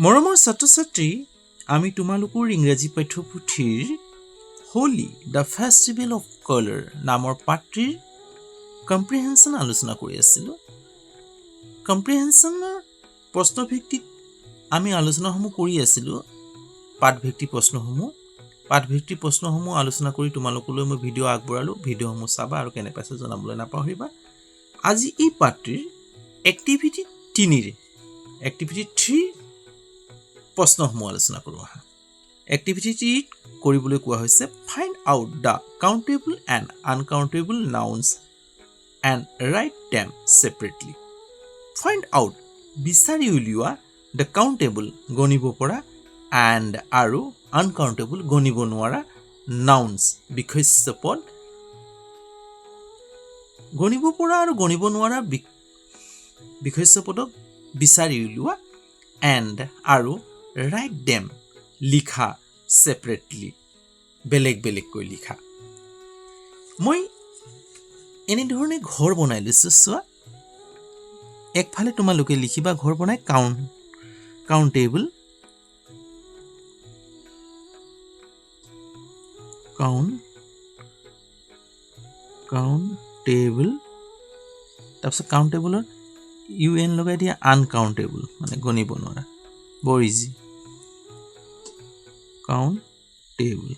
মৰমৰ ছাত্ৰ-ছাত্ৰী, আমি তোমালোকৰ ইংৰাজী পাঠ্যপুথিৰ Holi the festival of colour নামৰ পাঠটিৰ কম্প্ৰিহেনশ্যন আলোচনা কৰি আছিলোঁ। কম্প্ৰিহেনশ্যনৰ প্ৰশ্নভিত্তিত আমি আলোচনাসমূহ কৰি আছিলোঁ। পাঠভিত্তিক প্ৰশ্নসমূহ আলোচনা কৰি তোমালোকলৈ মই ভিডিঅ' আগবঢ়ালোঁ। ভিডিঅ'সমূহ চাবা আৰু কেনে পাইছে জনাবলৈ নাপাহৰিবা। আজি এই পাঠটিৰ এক্টিভিটি 3 প্ৰশ্নসমূহ আলোচনা কৰোঁ আহা। এক্টিভিটি 3 কৰিবলৈ কোৱা হৈছে find out the countable and uncountable nouns and write them separately. Find out বিচাৰি উলিওৱা দ্য কাউণ্টেবল গণিব পৰা এণ্ড আৰু আনকাউণ্টেবল গণিব নোৱাৰা নাউনছ বিশেষ্য পদ। গণিব পৰা আৰু গণিব নোৱাৰা বিশেষ্য পদক বিচাৰি উলিওৱা এণ্ড আৰু ৰাইট দেম লিখা ছেপাৰেটলি বেলেগ বেলেগকৈ লিখা। মই এনেধৰণে ঘৰ বনাই লৈছোঁ। চোৱা, একফালে তোমালোকে লিখিবা ঘৰ বনাই কাউণ্টেবল তাৰপিছত কাউণ্টেবলৰ UN লগাই দিয়া আনকাউণ্টেবল মানে গণিব নোৱাৰা। বৰ ইজি। কাউণ্টেবল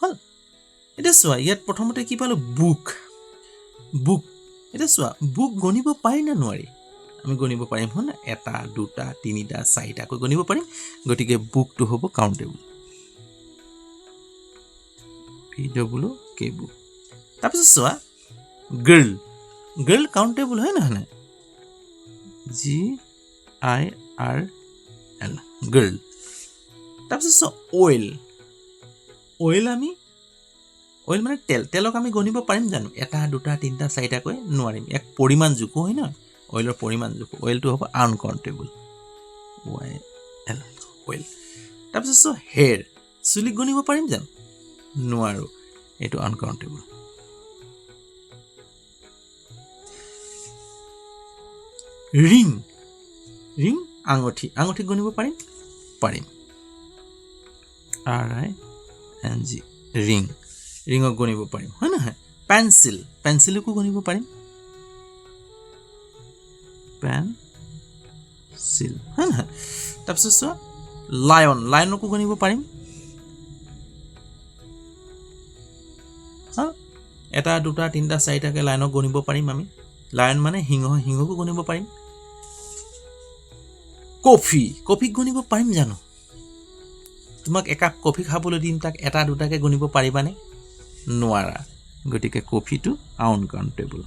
হ'ল। এতিয়া চোৱা, ইয়াত প্ৰথমতে কি পালোঁ? বুক। এতিয়া চোৱা, বুক গণিব পাৰি না নোৱাৰি? আমি গণিব পাৰিম, হয় না? 1 2 3 4টাকৈ গণিব পাৰিম। গতিকে বুকটো হ'ব কাউণ্টেবল। PWK book. তাৰপিছত চোৱা, গাৰ্ল কাউণ্টেবল হয় নহয়? GIRL girl. তাৰপিছত চোৱা, অইল মানে তেলক আমি গণিব পাৰিম জানো? 1 2 3 4টাকৈ নোৱাৰিম। এক পৰিমাণ জোখো হয় নহয়? অইলৰ পৰিমাণ জোখো। অইলটো হ'ব আনকাউণ্টেবল। অইল। তাৰপিছত চোৱা, হেয়াৰ চুলিক গণিব পাৰিম জানো? নোৱাৰোঁ। এইটো আনকাউণ্টেবল। ৰিং আঙুঠি গণিব পাৰিম। RING ৰিঙক গণিব পাৰিম, হয় নহয়? পেঞ্চিলকো গণিব পাৰিম। পেঞ্চিল, হয় নহয়? তাৰপিছত চোৱা, লায়নকো গণিব পাৰিম। 1 2 3 4টাকৈ লাইনক গণিব পাৰিম আমি। লায়ন মানে সিংহকো গণিব পাৰিম। কফিক গণিব পাৰিম জানো? তোমাক একাপ কফি খাবলৈ দিম, তাক 1 2টাকৈ গণিব পাৰিবানে? নোৱাৰা। গতিকে কফিটো আনকাউণ্টেবল।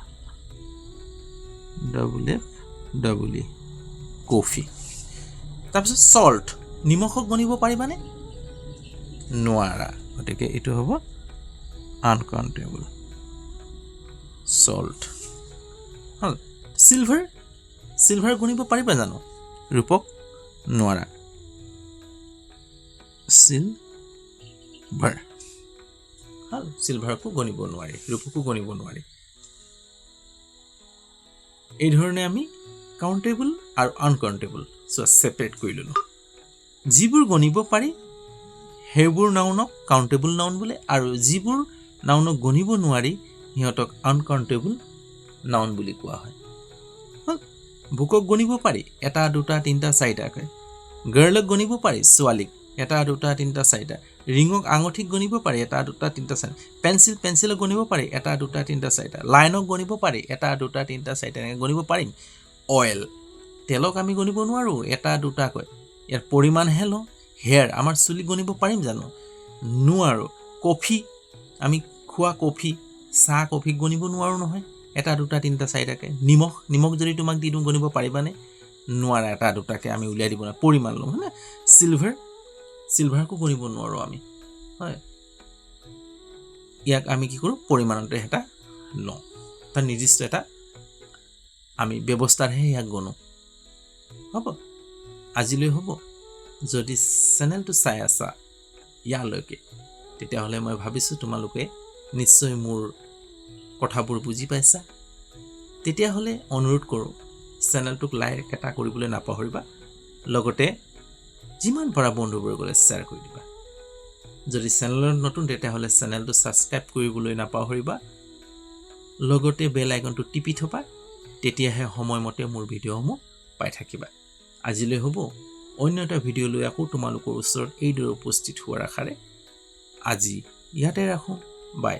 FFE coffee. তাৰপিছত চল্ট, নিমখক গণিব পাৰিবানে? নোৱাৰা। গতিকে এইটো হ'ব আনকাউণ্টেবল। চল্ট হ'ল। চিলভাৰ গণিব পাৰিবা জানো? ৰূপক নোৱাৰা। চিলভাৰ হ'ল। চিলভাৰকো গণিব নোৱাৰি, ৰূপকো গণিব নোৱাৰি। এই ধৰণে আমি কাউণ্টেবল আৰু আনকাউণ্টেবল ছেপাৰেট কৰি ল'লোঁ। যিবোৰ গণিব পাৰি সেইবোৰ নাউনক কাউণ্টেবল নাউন বোলে, আৰু যিবোৰ নাউনক গণিব নোৱাৰি সিহঁতক আনকাউণ্টেবল নাউন বুলি কোৱা হয়। বুকক গণিব পাৰি 1 2 3 4টাকৈ। গাৰ্লক গণিব পাৰি, ছোৱালীক 1 2 3 4টা। ৰিঙক আঙুঠিক গণিব পাৰি 1 2 3 4। পেঞ্চিলক গণিব পাৰি 1 2 3 4টা। লাইনক গণিব পাৰি 1 2 3 4টা। এনেকৈ গণিব পাৰিম। তেলক আমি গণিব নোৱাৰোঁ 1 2টাকৈ। ইয়াৰ পৰিমাণহে লওঁ। হেয়াৰ, আমাৰ চুলি গণিব পাৰিম জানো? নোৱাৰোঁ। কফি, আমি খোৱা কফিক গণিব নোৱাৰোঁ নহয় 1 2 3 4টাকৈ। নিমখ যদি তোমাক দি দিওঁ গণিব পাৰিবানে? নোৱাৰা। 1 2টাকৈ আমি উলিয়াই দিব নোৱাৰোঁ, পৰিমাণ লওঁ, হয় না? চিলভাৰকো গণিব নোৱাৰোঁ আমি, হয়। ইয়াক আমি কি কৰোঁ? পৰিমাণতে এটা লওঁ, তাৰ নিৰ্দিষ্ট এটা আমি ব্যৱস্থাৰহে ইয়াক গণোঁ। হ'ব, আজিলৈ হ'ব। যদি চেনেলটো চাই আছা ইয়ালৈকে, তেতিয়াহ'লে মই ভাবিছোঁ তোমালোকে নিশ্চয় মোৰ কথাবোৰ বুজি পাইছা। তেতিয়াহ'লে অনুৰোধ কৰোঁ, চেনেলটোক লাইক এটা কৰিবলৈ নাপাহৰিবা। লগতে যিমান পাৰা বন্ধুবৰ্গলৈ শ্বেয়াৰ কৰি দিবা যদি চেনেলত নতুন তেতিয়াহ'লে চেনেলটো ছাবস্ক্ৰাইব কৰিবলৈ নাপাহৰিবা লগতে বেল আইকনটো টিপি থবা তেতিয়াহে সময়মতে মোৰ ভিডিঅ'সমূহ পাই থাকিবা আজিলৈ হ'ব অন্য এটা ভিডিঅ' লৈ আকৌ তোমালোকৰ ওচৰত এইদৰে উপস্থিত হোৱাৰ আশাৰে আজি ইয়াতে ৰাখোঁ বাই